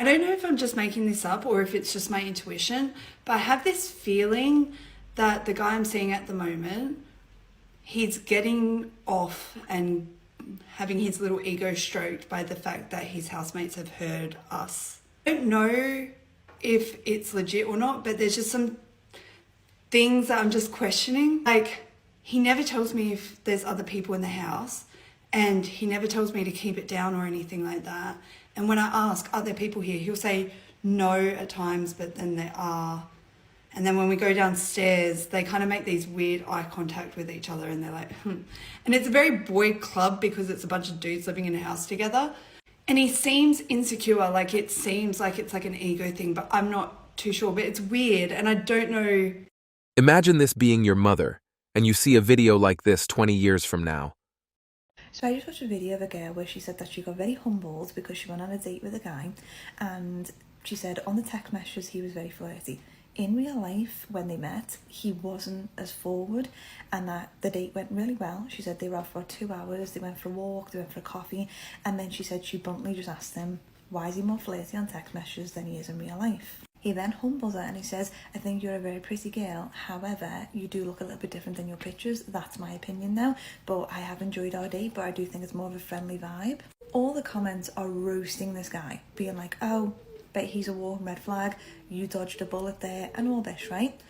I don't know if I'm just making this up or if it's just my intuition, but I have this feeling that the guy I'm seeing at the moment, he's getting off and having his little ego stroked by the fact that his housemates have heard us. I don't know if it's legit or not, but there's just some things that I'm just questioning. Like, he never tells me if there's other people in the house, and he never tells me to keep it down or anything like that. And when I ask, are there people here? He'll say no at times, but then there are. And then when we go downstairs, they kind of make these weird eye contact with each other, and they're like, And it's a very boy club because it's a bunch of dudes living in a house together. And he seems insecure, like it seems like it's like an ego thing, but I'm not too sure. But it's weird, and I don't know. Imagine this being your mother, and you see a video like this 20 years from now. So I just watched a video of a girl where she said that she got very humbled because she went on a date with a guy, and she said on the text messages he was very flirty. In real life, when they met, he wasn't as forward, and that the date went really well. She said they were out for 2 hours, they went for a walk, they went for a coffee, and then she said she bluntly just asked him, why is he more flirty on text messages than he is in real life? He then humbles her and he says, I think you're a very pretty girl, however, you do look a little bit different than your pictures. That's my opinion now, but I have enjoyed our date, but I do think it's more of a friendly vibe. All the comments are roasting this guy, being like, oh, but he's a walking red flag, you dodged a bullet there, and all this, right?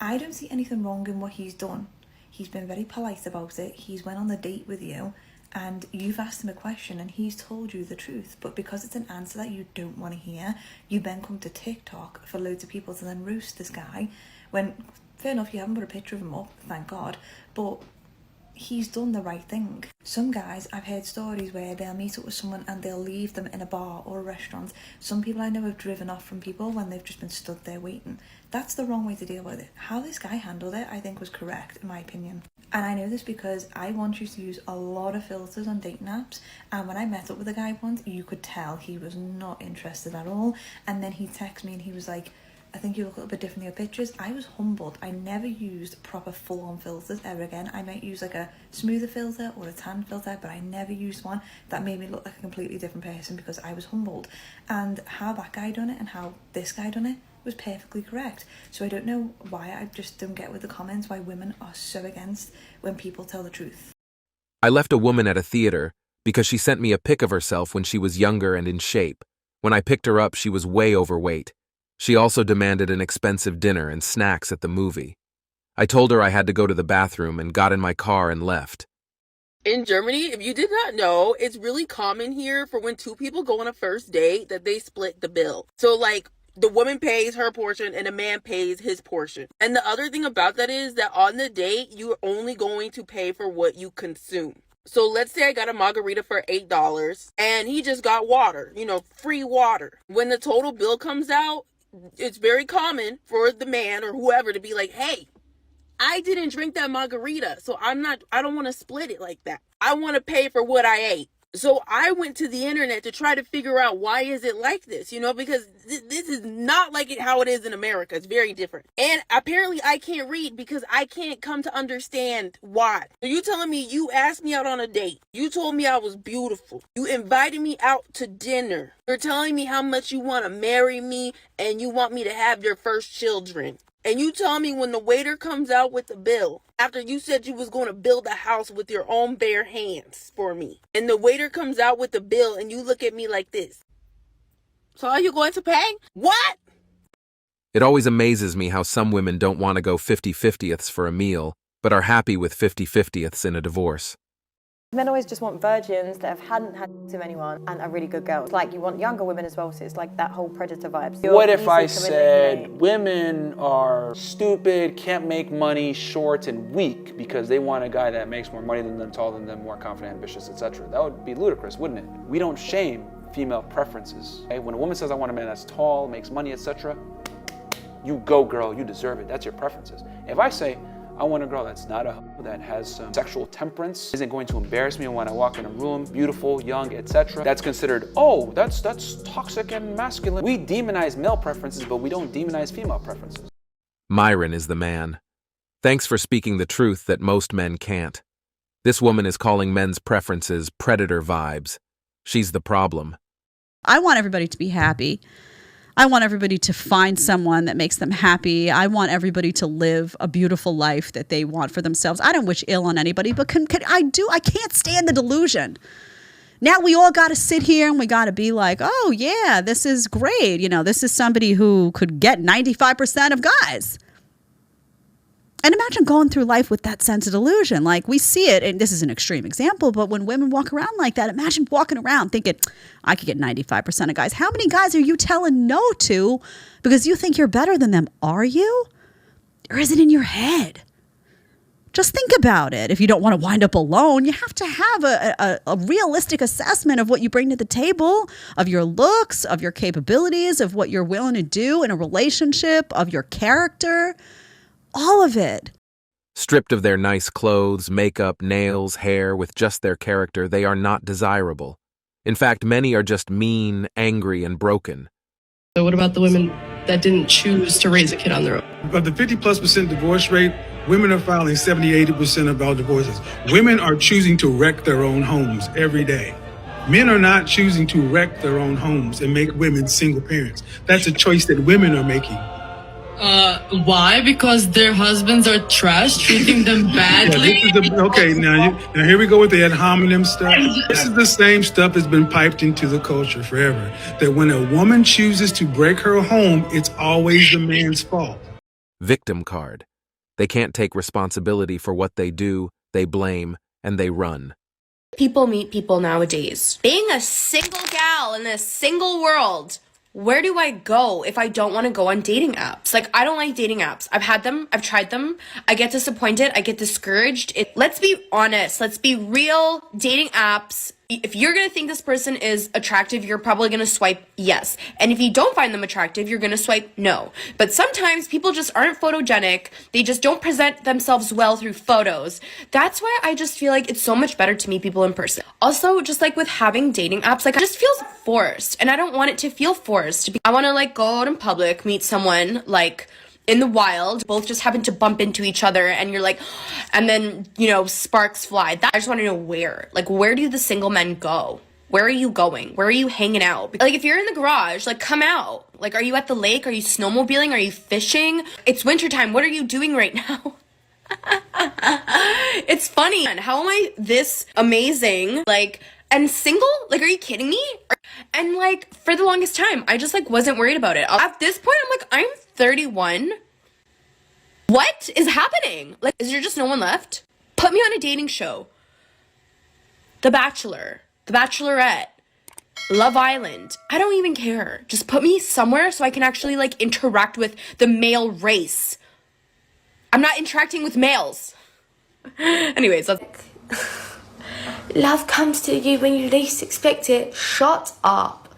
I don't see anything wrong in what he's done. He's been very polite about it. He's went on the date with you, and you've asked him a question and he's told you the truth, but because it's an answer that you don't want to hear, you then come to TikTok for loads of people to then roast this guy, when, fair enough, you haven't put a picture of him up, thank God, but he's done the right thing. Some guys, I've heard stories where they'll meet up with someone and they'll leave them in a bar or a restaurant. Some people I know have driven off from people when they've just been stood there waiting. That's the wrong way to deal with it. How this guy handled it, I think, was correct, in my opinion. And I know this because I once used to use a lot of filters on dating apps, and when I met up with a guy once, you could tell he was not interested at all. And then he texted me and he was like, I think you look a little bit different in your pictures. I was humbled. I never used proper full-on filters ever again. I might use like a smoother filter or a tan filter, but I never used one that made me look like a completely different person because I was humbled. And how that guy done it and how this guy done it was perfectly correct. So I don't know why, I just don't get with the comments why women are so against when people tell the truth. I left a woman at a theater because she sent me a pic of herself when she was younger and in shape. When I picked her up, she was way overweight. She also demanded an expensive dinner and snacks at the movie. I told her I had to go to the bathroom and got in my car and left. In Germany, if you did not know, it's really common here for when two people go on a first date that they split the bill. So like the woman pays her portion and the man pays his portion. And the other thing about that is that on the date, you're only going to pay for what you consume. So let's say I got a margarita for $8 and he just got water, free water. When the total bill comes out, it's very common for the man or whoever to be like, hey, I didn't drink that margarita, so I don't want to split it like that. I want to pay for what I ate. So I went to the internet to try to figure out why is it like this, because this is not like how it is in America. It's very different. And apparently I can't read because I can't come to understand why. So you telling me you asked me out on a date. You told me I was beautiful. You invited me out to dinner. You're telling me how much you want to marry me and you want me to have your first children. And you tell me when the waiter comes out with the bill, after you said you was going to build a house with your own bare hands for me, and the waiter comes out with the bill and you look at me like this. So are you going to pay? What? It always amazes me how some women don't want to go 50-50ths for a meal, but are happy with 50-50ths in a divorce. Men always just want virgins that hadn't had sex with anyone and are really good girls. Like, you want younger women as well, so it's like that whole predator vibe. So what if I said women are stupid, can't make money, short, and weak because they want a guy that makes more money than them, taller than them, more confident, ambitious, etc.? That would be ludicrous, wouldn't it? We don't shame female preferences. Okay? When a woman says, I want a man that's tall, makes money, etc., you go, girl, you deserve it. That's your preferences. If I say, I want a girl that's not a hoe, that has some sexual temperance, isn't going to embarrass me when I walk in a room, beautiful, young, etc. That's considered, oh, that's toxic and masculine. We demonize male preferences, but we don't demonize female preferences. Myron is the man. Thanks for speaking the truth that most men can't. This woman is calling men's preferences predator vibes. She's the problem. I want everybody to be happy. I want everybody to find someone that makes them happy. I want everybody to live a beautiful life that they want for themselves. I don't wish ill on anybody, but I can't stand the delusion. Now we all got to sit here and we got to be like, oh yeah, this is great. You know, this is somebody who could get 95% of guys. And imagine going through life with that sense of delusion. Like we see it, and this is an extreme example, but when women walk around like that, imagine walking around thinking, I could get 95% of guys. How many guys are you telling no to because you think you're better than them? Are you? Or is it in your head? Just think about it. If you don't want to wind up alone, you have to have a realistic assessment of what you bring to the table, of your looks, of your capabilities, of what you're willing to do in a relationship, of your character. All of it. Stripped of their nice clothes, makeup, nails, hair, with just their character, they are not desirable. In fact, many are just mean, angry, and broken. So what about the women that didn't choose to raise a kid on their own? Of the 50+% divorce rate, women are filing 70-80% of all divorces. Women are choosing to wreck their own homes every day. Men are not choosing to wreck their own homes and make women single parents. That's a choice that women are making. Why? Because their husbands are trash, treating them badly? Now here we go with the ad hominem stuff. This is the same stuff that's been piped into the culture forever. That when a woman chooses to break her home, it's always the man's fault. Victim card. They can't take responsibility for what they do, they blame, and they run. People meet people nowadays. Being a single gal in a single world, where do I go if I don't want to go on dating apps? Like, I don't like dating apps. I've had them. I've tried them. I get disappointed. I get discouraged. Let's be honest. Let's be real. Dating apps, if you're going to think this person is attractive, you're probably going to swipe yes. And if you don't find them attractive, you're going to swipe no. But sometimes people just aren't photogenic. They just don't present themselves well through photos. That's why I just feel like it's so much better to meet people in person. Also, just like with having dating apps, like it just feels forced. And I don't want it to feel forced. I want to like go out in public, meet someone like in the wild, both just happen to bump into each other and you're like, and then, you know, sparks fly. I just want to know where. Like, where do the single men go? Where are you going? Where are you hanging out? Like, if you're in the garage, like, come out. Like, are you at the lake? Are you snowmobiling? Are you fishing? It's wintertime. What are you doing right now? It's funny. How am I this amazing? Like, and single? Like, are you kidding me? And like, for the longest time, I just like wasn't worried about it. At this point, I'm like, I'm 31. What is happening? Like, is there just no one left? Put me on a dating show. The Bachelor, The Bachelorette, Love Island. I don't even care. Just put me somewhere so I can actually like interact with the male race. I'm not interacting with males. Anyways, Love comes to you when you least expect it. Shut up.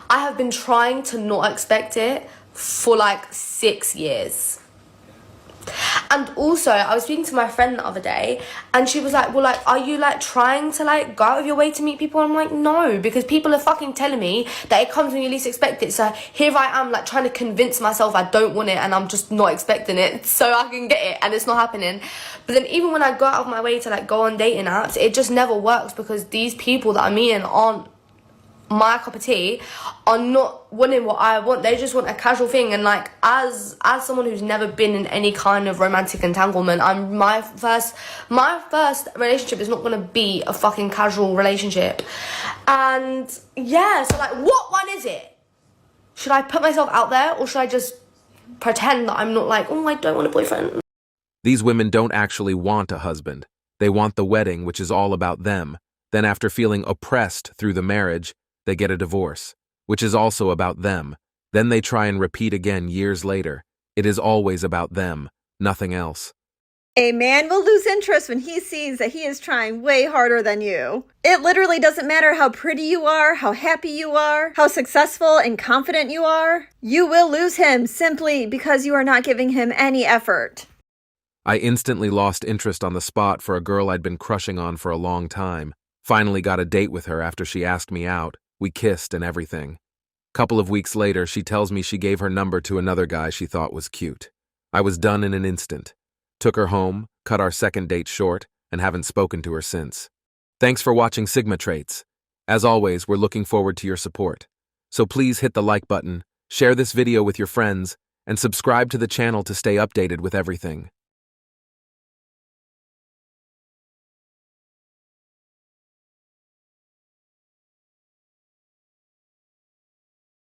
I have been trying to not expect it for like 6 years. And also, I was speaking to my friend the other day and she was like, well, like, are you like trying to like go out of your way to meet people? I'm like, no, because people are fucking telling me that it comes when you least expect it. So here I am like trying to convince myself I don't want it and I'm just not expecting it so I can get it and it's not happening. But then even when I go out of my way to like go on dating apps, it just never works because these people that I'm meeting aren't my cup of tea, are not wanting what I want. They just want a casual thing. And like, as someone who's never been in any kind of romantic entanglement, my first relationship is not gonna be a fucking casual relationship. And yeah, so like, what one is it? Should I put myself out there or should I just pretend that I'm not like, oh, I don't want a boyfriend? These women don't actually want a husband. They want the wedding, which is all about them. Then after feeling oppressed through the marriage, they get a divorce, which is also about them. Then they try and repeat again years later. It is always about them, nothing else. A man will lose interest when he sees that he is trying way harder than you. It literally doesn't matter how pretty you are, how happy you are, how successful and confident you are. You will lose him simply because you are not giving him any effort. I instantly lost interest on the spot for a girl I'd been crushing on for a long time. Finally got a date with her after she asked me out. We kissed and everything. Couple of weeks later, she tells me she gave her number to another guy she thought was cute. I was done in an instant. Took her home, cut our second date short, and haven't spoken to her since. Thanks for watching Sigma Traits. As always, we're looking forward to your support. So please hit the like button, share this video with your friends, and subscribe to the channel to stay updated with everything.